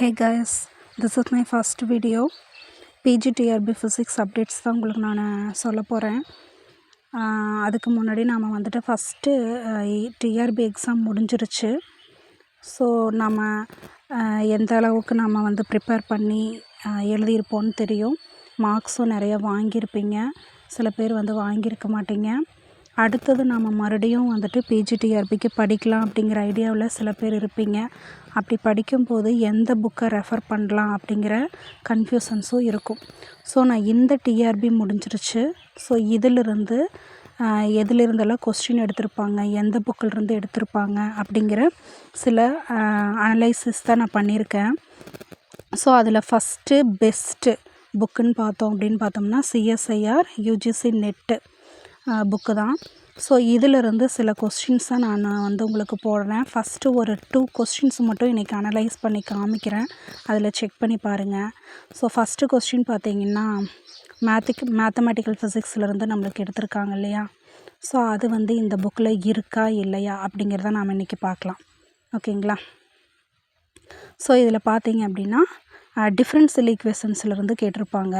Hey guys, this is my first video. PGTRB Physics Updates தான் உங்களுக்கு நான் சொல்ல போகிறேன். அதுக்கு முன்னாடி நாம் வந்துட்டு ஃபஸ்ட்டு டிஆர்பி எக்ஸாம் முடிஞ்சிருச்சு. ஸோ நம்ம எந்த அளவுக்கு நம்ம வந்து ப்ரிப்பேர் பண்ணி எழுதியிருப்போன்னு தெரியும். மார்க்ஸும் நிறைய வாங்கியிருப்பீங்க, சில பேர் வந்து வாங்கியிருக்க மாட்டீங்க. அடுத்தது நம்ம மறுபடியும் வந்துட்டு பிஜிடிஆர்பிக்கு படிக்கலாம் அப்படிங்கிற ஐடியாவில் சில பேர் இருப்பீங்க. அப்படி படிக்கும்போது எந்த புக்கை ரெஃபர் பண்ணலாம் அப்படிங்கிற கன்ஃபியூஷன்ஸும் இருக்கும். ஸோ நான் இந்த டிஆர்பி முடிஞ்சிருச்சு. ஸோ இதிலிருந்து எதிலிருந்தெல்லாம் கொஸ்டின் எடுத்திருப்பாங்க, எந்த புக்கிலிருந்து எடுத்திருப்பாங்க அப்படிங்கிற சில அனலைசிஸ் தான் நான் பண்ணியிருக்கேன். ஸோ அதில் ஃபஸ்ட்டு பெஸ்ட்டு புக்குன்னு பார்த்தோம்னா சிஎஸ்ஐஆர் யூஜிசி நெட்டு புக்கு தான். ஸோ இதிலிருந்து சில கொஸ்டின்ஸை நான் வந்து உங்களுக்கு போடுறேன். ஃபஸ்ட்டு ஒரு 2 கொஸ்டின்ஸ் மட்டும் இன்றைக்கி அனலைஸ் பண்ணி காமிக்கிறேன், அதில் செக் பண்ணி பாருங்கள். ஸோ ஃபஸ்ட்டு கொஸ்டின் பார்த்திங்கன்னா மேத்தமேட்டிக்கல் ஃபிசிக்ஸ்லேருந்து நம்மளுக்கு எடுத்திருக்காங்க இல்லையா. ஸோ அது வந்து இந்த புக்கில் இருக்கா இல்லையா அப்படிங்கிறத நாம் இன்றைக்கி பார்க்கலாம். ஓகேங்களா. ஸோ இதில் பார்த்தீங்க அப்படின்னா டிஃப்ரென்ஷியல் ஈக்குவேஷன்ஸ்லேருந்து கேட்டிருப்பாங்க.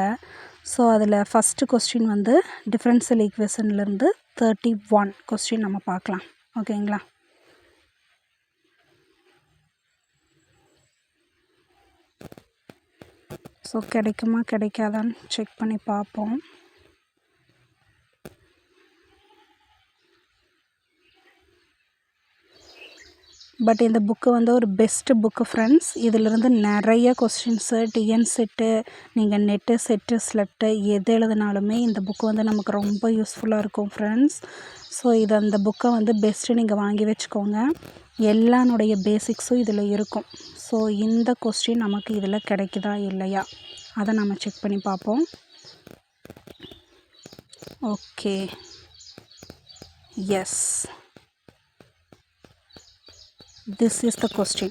ஸோ அதில் ஃபஸ்ட்டு கொஸ்டின் வந்து டிஃப்ரென்ஷியல் ஈக்குவேஷன்லேருந்து 31 கொஸ்டின் நம்ம பார்க்கலாம். ஓகேங்களா. ஸோ கிடைக்குமா கிடைக்காதான்னு செக் பண்ணி பார்ப்போம். பட் இந்த புக்கு வந்து ஒரு பெஸ்ட்டு புக்கு ஃப்ரெண்ட்ஸ். இதிலிருந்து நிறைய கொஸ்டின்ஸு டிஎன் செட்டு, நீங்கள் நெட்டு செட்டு ஸ்லெட்டு எது எழுதினாலுமே இந்த புக்கு வந்து நமக்கு ரொம்ப யூஸ்ஃபுல்லாக இருக்கும் ஃப்ரெண்ட்ஸ். ஸோ அந்த புக்கை வந்து பெஸ்ட்டு நீங்கள் வாங்கி வச்சுக்கோங்க. எல்லானுடைய பேசிக்ஸும் இதில் இருக்கும். ஸோ இந்த கொஸ்டின் நமக்கு இதில் கிடைக்குதா இல்லையா அதை நம்ம செக் பண்ணி பார்ப்போம். Okay, yes, this is the question.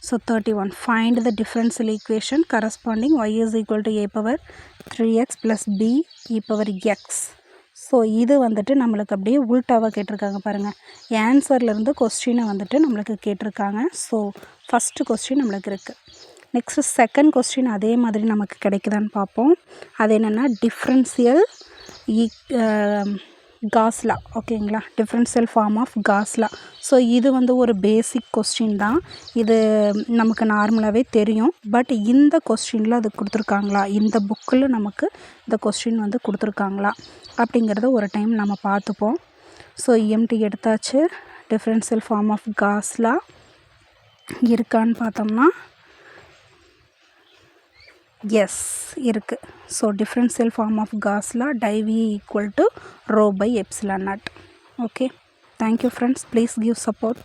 So 31, find the differential equation corresponding y is equal to a power 3x plus b e power x. So இது வந்துட்டு நம்மளுக்கு அப்படியே உல்டாவாக கேட்டிருக்காங்க பாருங்கள். ஆன்சர்லேருந்து கொஸ்டினை வந்துட்டு நம்மளுக்கு கேட்டிருக்காங்க. ஸோ ஃபஸ்ட்டு கொஸ்டின் நம்மளுக்கு இருக்குது. நெக்ஸ்ட்டு செகண்ட் கொஸ்டின் அதே மாதிரி நமக்கு கிடைக்குதான்னு பார்ப்போம். அது என்னென்னா டிஃப்ரென்ஷியல் காஸ் லா. ஓகேங்களா, differential form of cos law. So இது வந்து ஒரு பேசிக் கொஸ்டின் தான். இது நமக்கு நார்மலாகவே தெரியும். பட் இந்த கொஸ்டினில் அது கொடுத்துருக்காங்களா, இந்த புக்கில் நமக்கு இந்த கொஸ்டின் வந்து கொடுத்துருக்காங்களா அப்படிங்கிறத ஒரு டைம் நம்ம பார்த்துப்போம். ஸோ இஎம்டி எடுத்தாச்சு. Differential form of cos law இருக்கான்னு பார்த்தோம்னா எஸ் இருக்குது. So differential form of cos law div equal to rho by epsilon naught. Okay, thank you friends, please give support.